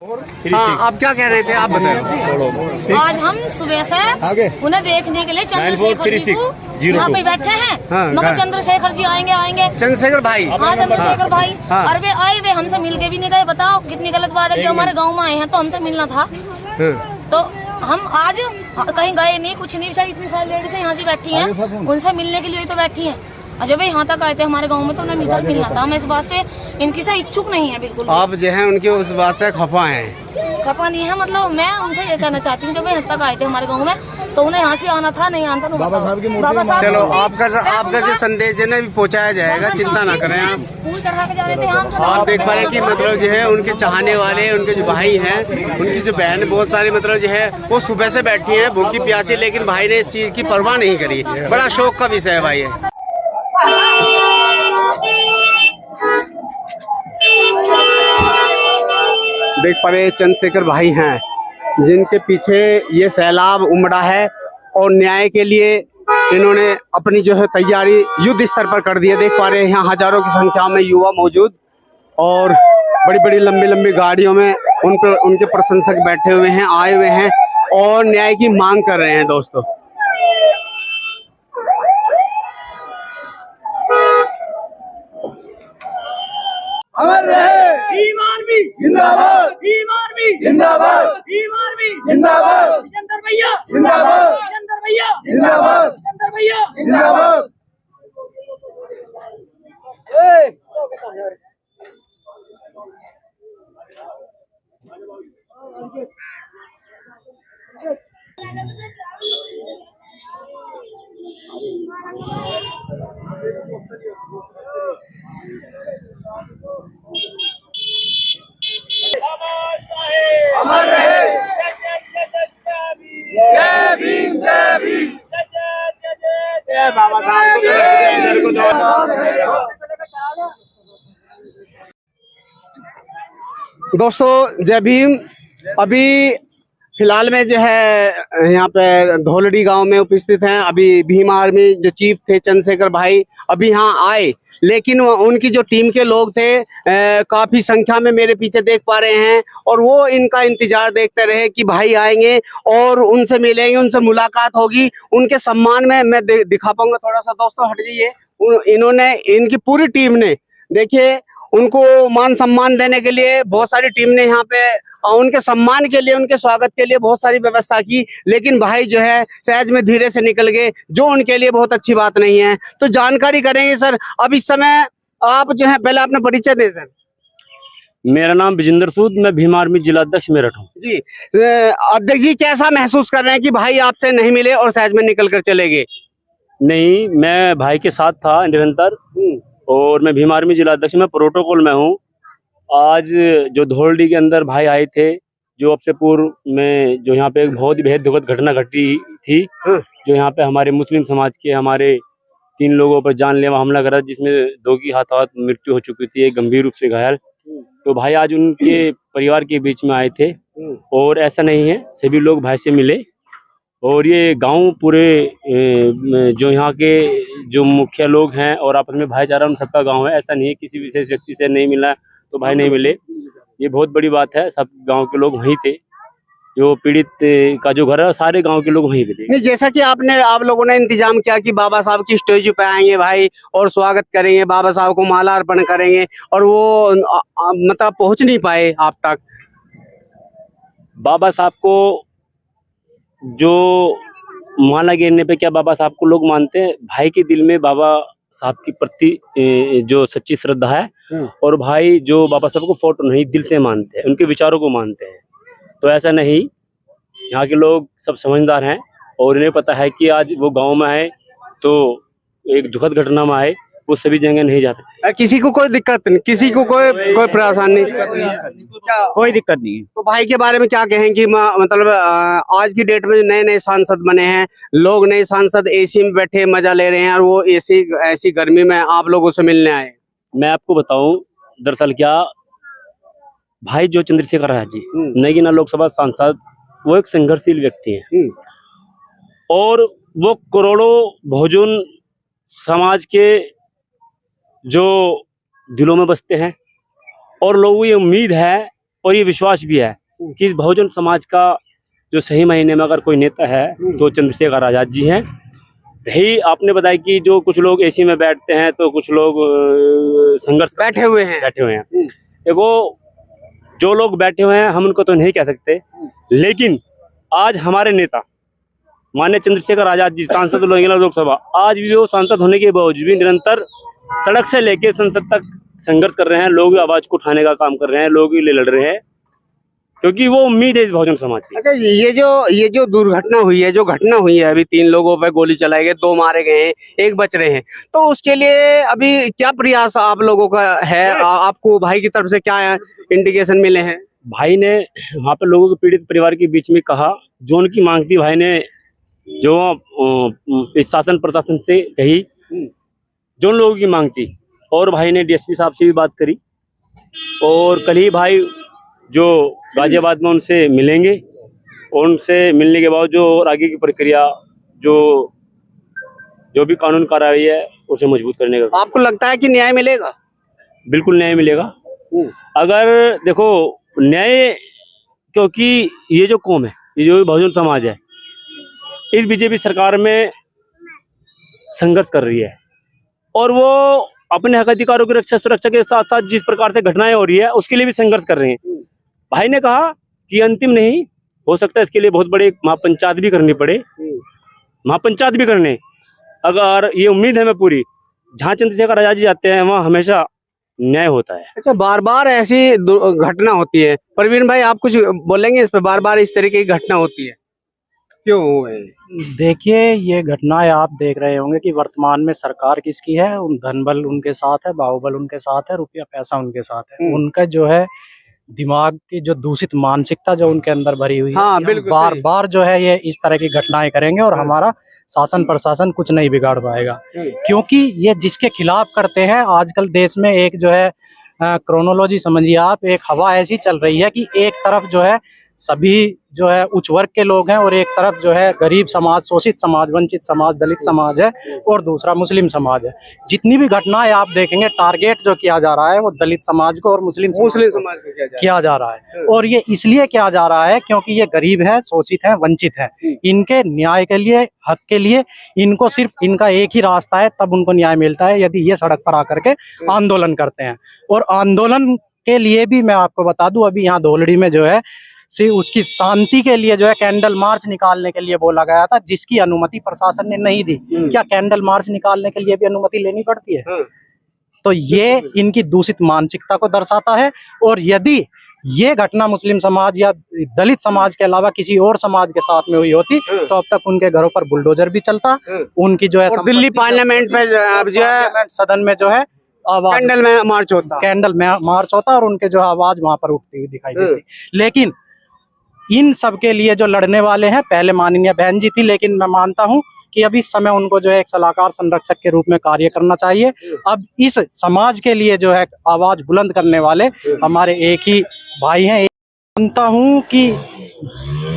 हाँ, आप क्या कह रहे थे, आप बताएं। आज हम सुबह से उन्हें देखने के लिए चंद्रशेखर जी को यहाँ पे बैठे हैं। हाँ, मगर चंद्रशेखर जी आएंगे आएंगे। चंद्रशेखर भाई, हाँ चंद्रशेखर भाई। हाँ। और वे आए, वे हमसे मिल के भी नहीं गए। बताओ कितनी गलत बात है कि हमारे गांव में आए हैं तो हमसे मिलना था। तो हम आज कहीं गए नहीं, कुछ नहीं। बेचारी इतनी सारी लेडीज यहाँ से बैठी हैं, उनसे मिलने के लिए तो बैठी हैं। जब यहाँ तक आए थे हमारे गांव में तो उन्हें इधर मिलना था। हम इस बात से इनकी से इच्छुक नहीं है बिल्कुल। आप जो है उनकी उस बात से खफा हैं। खपा नहीं है, मतलब मैं उनसे ये कहना चाहती हूँ जब वे यहाँ तक आए थे हमारे गांव में तो उन्हें यहाँ से आना था, नहीं आना था। बाबा साहब चलो आपका जो संदेश है ना भी पहुँचाया जाएगा, चिंता ना करें आप। फूल चढ़ा के जा रहे थे हम। आप देख पा रहे हैं कि मतलब जो है उनके चाहने वाले, उनके जो भाई हैं, उनकी जो बहन बहुत सारी मतलब जो है वो सुबह से बैठी है भूखी प्यासी, लेकिन भाई ने इस चीज की परवाह नहीं करी। बड़ा शौक का विषय है भाई है। देख पा रहे चंद्रशेखर भाई हैं जिनके पीछे ये सैलाब उमड़ा है और न्याय के लिए इन्होंने अपनी जो है तैयारी युद्ध स्तर पर कर दी है। देख पा रहे हैं यहाँ हजारों की संख्या में युवा मौजूद और बड़ी बड़ी लंबी लंबी गाड़ियों में उन पर उनके प्रशंसक बैठे हुए हैं, आए हुए हैं और न्याय की मांग कर रहे हैं। दोस्तों अमर रहे भीम आर्मी जिंदाबाद, भीम आर्मी जिंदाबाद, भीम आर्मी जिंदाबाद, चंद्र भैया जिंदाबाद, चंद्र भैया जिंदाबाद, चंद्र भैया जिंदाबाद। अमर रहे जय भीम, जय भीम, जय बाबा साहब। दोस्तों जय भीम। अभी फिलहाल में जो है यहाँ पे धोलड़ी गांव में उपस्थित हैं। अभी भीम आर्मी जो चीफ थे चंद्रशेखर भाई अभी यहाँ आए, लेकिन उनकी जो टीम के लोग थे काफी संख्या में मेरे पीछे देख पा रहे हैं और वो इनका इंतजार देखते रहे कि भाई आएंगे और उनसे मिलेंगे, उनसे मुलाकात होगी। उनके सम्मान में मैं दिखा पाऊंगा थोड़ा सा। दोस्तों हट जाइए। इन्होंने, इनकी पूरी टीम ने, देखिए उनको मान सम्मान देने के लिए बहुत सारी टीम ने यहाँ पे उनके सम्मान के लिए, उनके स्वागत के लिए बहुत सारी व्यवस्था की, लेकिन भाई जो है सहज में धीरे से निकल गए, जो उनके लिए बहुत अच्छी बात नहीं है। तो जानकारी करेंगे सर। अब इस समय आप जो है पहले अपना परिचय दें सर। मेरा नाम विजेंद्र सूद, मैं भीम आर्मी जिला अध्यक्ष मेरठ हूँ। जी अध्यक्ष जी, कैसा महसूस कर रहे हैं कि भाई आपसे नहीं मिले और सहज में निकल कर चले गए? नहीं, मैं भाई के साथ था निरंतर और मैं भीम आर्मी जिला अध्यक्ष में प्रोटोकॉल में हूँ। आज जो धोलडी के अंदर भाई आए थे, जो अब से पूर्व में जो यहाँ पे एक बहुत ही बेहद दुखद घटना घटी थी, जो यहाँ पे हमारे मुस्लिम समाज के हमारे 3 लोगों पर जानलेवा हमला करा, जिसमें 2 की हाथों हाथ मृत्यु हो चुकी थी, एक गंभीर रूप से घायल। तो भाई आज उनके परिवार के बीच में आए थे और ऐसा नहीं है, सभी लोग भाई से मिले और ये गांव पूरे जो यहाँ के जो मुखिया लोग हैं और आपस में भाईचारा उन सबका गांव है। ऐसा नहीं है किसी विशेष व्यक्ति से नहीं मिला तो भाई नहीं मिले, ये बहुत बड़ी बात है। सब गांव के लोग वहीं थे, जो पीड़ित का जो घर है सारे गांव के लोग वहीं पे थे। नहीं, जैसा कि आप लोगों ने इंतजाम किया कि बाबा साहब की स्टेज पे आएंगे भाई और स्वागत करेंगे, बाबा साहब को माला अर्पण करेंगे, और वो मतलब पहुंच नहीं पाए आप तक। बाबा साहब को जो माला गिरने पे क्या बाबा साहब को लोग मानते हैं? भाई के दिल में बाबा साहब की प्रति जो सच्ची श्रद्धा है और भाई जो बाबा साहब को फोटो नहीं दिल से मानते हैं, उनके विचारों को मानते हैं। तो ऐसा नहीं, यहाँ के लोग सब समझदार हैं और इन्हें पता है कि आज वो गांव में आए तो एक दुखद घटना में आए, वो सभी जगह नहीं जा सकते। किसी को कोई दिक्कत नहीं, किसी को कोई परेशानी, कोई दिक्कत नहीं। तो भाई के बारे में क्या कहें कि मतलब आज की डेट में नए नए सांसद बने हैं, लोग नए सांसद एसी में बैठे मजा ले रहे हैं और वो एसी ऐसी गर्मी में आप लोगों से मिलने आए। मैं आपको बताऊं, दरअसल क्या भाई जो चंद्रशेखर राय जी नगीना लोकसभा सांसद, वो एक संघर्षशील व्यक्ति है और वो करोड़ों बहुजन समाज के जो दिलों में बसते हैं और लोगों को ये उम्मीद है और ये विश्वास भी है कि इस बहुजन समाज का जो सही मायने में अगर कोई नेता है तो चंद्रशेखर आजाद जी हैं। रही आपने बताया कि जो कुछ लोग एसी में बैठते हैं तो कुछ लोग संघर्ष बैठे हुए हैं। देखो, जो लोग बैठे हुए हैं हम उनको तो नहीं कह सकते, लेकिन आज हमारे नेता माननीय चंद्रशेखर आजाद जी सांसद लोकसभा, आज भी वो सांसद होने के बावजूद भी निरंतर सड़क से लेकर संसद तक संघर्ष कर रहे हैं। लोग आवाज को उठाने का काम कर रहे हैं, लोग लिए लड़ रहे हैं, क्योंकि वो उम्मीद है इस बहुजन समाज की। अच्छा, ये जो दुर्घटना हुई है, जो घटना हुई है, अभी 3 लोगों पे गोली चलाई गई, 2 मारे गए हैं, 1 बच रहे हैं, तो उसके लिए अभी क्या प्रयास आप लोगों का है? आपको भाई की तरफ से क्या इंडिकेशन मिले हैं? भाई ने वहाँ पे लोगों के पीड़ित परिवार के बीच में कहा, जो उनकी मांग थी भाई ने जो इस शासन प्रशासन से कही, जो उन लोगों की मांग थी, और भाई ने डीएसपी साहब से भी बात करी, और कल ही भाई जो गाजियाबाद में उनसे मिलेंगे, और उनसे मिलने के बाद जो आगे की प्रक्रिया जो भी कानून कार्रवाई है उसे मजबूत करने का। आपको लगता है कि न्याय मिलेगा? बिल्कुल न्याय मिलेगा। अगर देखो न्याय, क्योंकि ये जो कौम है, ये जो बहुजन समाज है, इस बीजेपी सरकार में संघर्ष कर रही है, और वो अपने हक अधिकारों की रक्षा सुरक्षा के साथ साथ जिस प्रकार से घटनाएं हो रही है उसके लिए भी संघर्ष कर रहे हैं। भाई ने कहा कि अंतिम नहीं हो सकता, इसके लिए बहुत बड़े महापंचायत भी करनी पड़े, महापंचायत भी करने, अगर ये उम्मीद है मैं पूरी, जहाँ चंद्रशेखर आजाद जी जाते हैं वहाँ हमेशा न्याय होता है। अच्छा, बार बार ऐसी घटना होती है, प्रवीण भाई आप कुछ बोलेंगे इस पे? बार बार इस तरीके की घटना होती है, क्यों है? देखिए, ये घटनाएं आप देख रहे होंगे कि वर्तमान में सरकार किसकी है, धनबल उनके साथ है, बाहुबल उनके साथ है, रुपया पैसा उनके साथ है। उनका जो है दिमाग की जो दूषित मानसिकता जो उनके अंदर भरी हुई है, हाँ, बिल्कुल बार बार जो है ये इस तरह की घटनाएं करेंगे और हमारा शासन प्रशासन कुछ नहीं बिगाड़ पाएगा, क्योंकि ये जिसके खिलाफ करते हैं। आजकल देश में एक जो है क्रोनोलॉजी समझिए आप, एक हवा ऐसी चल रही है कि एक तरफ जो है सभी जो है उच्च वर्ग के लोग हैं, और एक तरफ जो है गरीब समाज, शोषित समाज, वंचित समाज, दलित समाज है, और दूसरा मुस्लिम समाज है। जितनी भी घटनाएं आप देखेंगे, टारगेट जो किया जा रहा है वो दलित समाज को और मुस्लिम समाज को किया जा रहा है। और ये इसलिए किया जा रहा है क्योंकि ये गरीब है, शोषित है, वंचित है। इनके न्याय के लिए, हक के लिए इनको सिर्फ इनका एक ही रास्ता है, तब उनको न्याय मिलता है, यदि ये सड़क पर आकर के आंदोलन करते हैं। और आंदोलन के लिए भी मैं आपको बता दूं, अभी यहाँ धोलड़ी में जो है उसकी शांति के लिए जो है कैंडल मार्च निकालने के लिए बोला गया था, जिसकी अनुमति प्रशासन ने नहीं दी। क्या कैंडल मार्च निकालने के लिए भी अनुमति लेनी पड़ती है? तो ये इनकी दूषित मानसिकता को दर्शाता है। और यदि ये घटना मुस्लिम समाज या दलित समाज के अलावा किसी और समाज के साथ में हुई होती तो अब तक उनके घरों पर बुलडोजर भी चलता, उनकी जो है दिल्ली पार्लियामेंट में जो है सदन में जो है आवाज कैंडल में मार्च होता, कैंडल में मार्च होता, और उनके जो आवाज वहां पर उठती हुई दिखाई देती। लेकिन इन सब के लिए जो लड़ने वाले हैं, पहले माननीय बहन जी थी, लेकिन मैं मानता हूं कि अब इस समय उनको जो है एक सलाहकार संरक्षक के रूप में कार्य करना चाहिए। अब इस समाज के लिए जो है आवाज बुलंद करने वाले हमारे एक ही भाई हैं। मानता हूं कि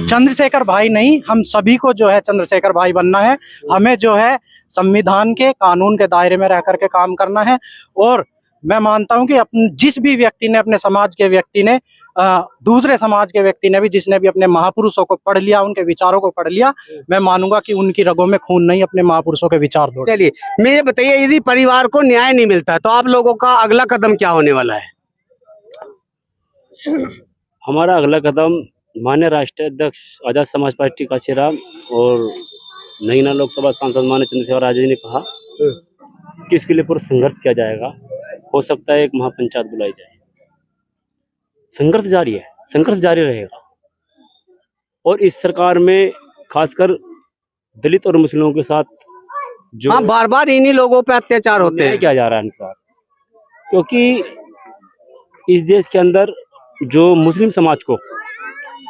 चंद्रशेखर भाई नहीं, हम सभी को जो है चंद्रशेखर भाई बनना है। हमें जो है संविधान के, कानून के दायरे में रह करके काम करना है। और मैं मानता हूं कि जिस भी व्यक्ति ने, अपने समाज के व्यक्ति ने, दूसरे समाज के व्यक्ति ने भी, जिसने भी अपने महापुरुषों को पढ़ लिया, उनके विचारों को पढ़ लिया, मैं मानूंगा कि उनकी रगों में खून नहीं, अपने महापुरुषों के विचार दौड़। चलिए, मैं ये बताइए, यदि परिवार को न्याय नहीं मिलता तो आप लोगों का अगला कदम क्या होने वाला है? हमारा अगला कदम माननीय राष्ट्रीय अध्यक्ष आजाद समाज पार्टी काशीराम और नगीना लोकसभा सांसद माननीय चंद्रशेखर आजाद जी ने कहा कि इसके लिए पूरा संघर्ष किया जाएगा। हो सकता है एक महापंचायत बुलाई जाए। संघर्ष जारी है, संघर्ष जारी रहेगा। और इस सरकार में खासकर दलित और मुस्लिमों के साथ जो बार बार इन्हीं लोगों पे अत्याचार होते हैं, किया जा रहा है अनुसार, क्योंकि इस देश के अंदर जो मुस्लिम समाज को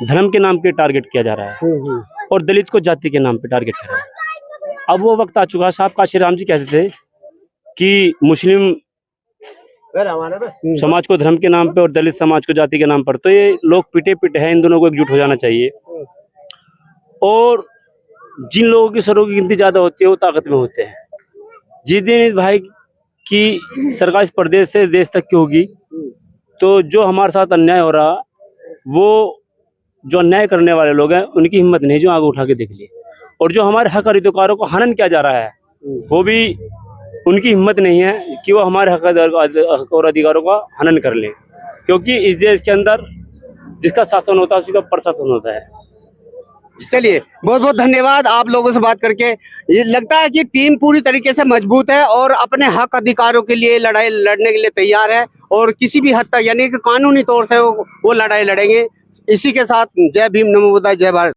धर्म के नाम पे टारगेट किया जा रहा है और दलित को जाति के नाम पे टारगेट कर रहा है। अब वो वक्त आ चुका है। साहब काशीराम जी कहते थे कि मुस्लिम समाज को धर्म के नाम पे और दलित समाज को जाति के नाम पर, तो ये लोग पिटे पिटे हैं, इन दोनों को एकजुट हो जाना चाहिए। और जिन लोगों की सरों की गिनती ज्यादा होती है वो ताकत में होते हैं। जिस दिन इस भाई की सरकार इस प्रदेश से देश तक की होगी, तो जो हमारे साथ अन्याय हो रहा वो जो अन्याय करने वाले लोग हैं उनकी हिम्मत नहीं जो आगे उठा के देख लिए। और जो हमारे हक अधिकारों को हनन किया जा रहा है वो भी उनकी हिम्मत नहीं है कि वो हमारे हक और अधिकारों का हनन कर लें, क्योंकि इस देश के अंदर जिसका शासन होता है उसी का प्रशासन होता है। चलिए, बहुत बहुत धन्यवाद आप लोगों से बात करके। ये लगता है कि टीम पूरी तरीके से मजबूत है और अपने हक अधिकारों के लिए लड़ाई लड़ने के लिए तैयार है और किसी भी हद तक यानी कि कानूनी तौर से वो लड़ाई लड़ेंगे। इसी के साथ जय भीम, नमो बुद्धाय, जय भारत।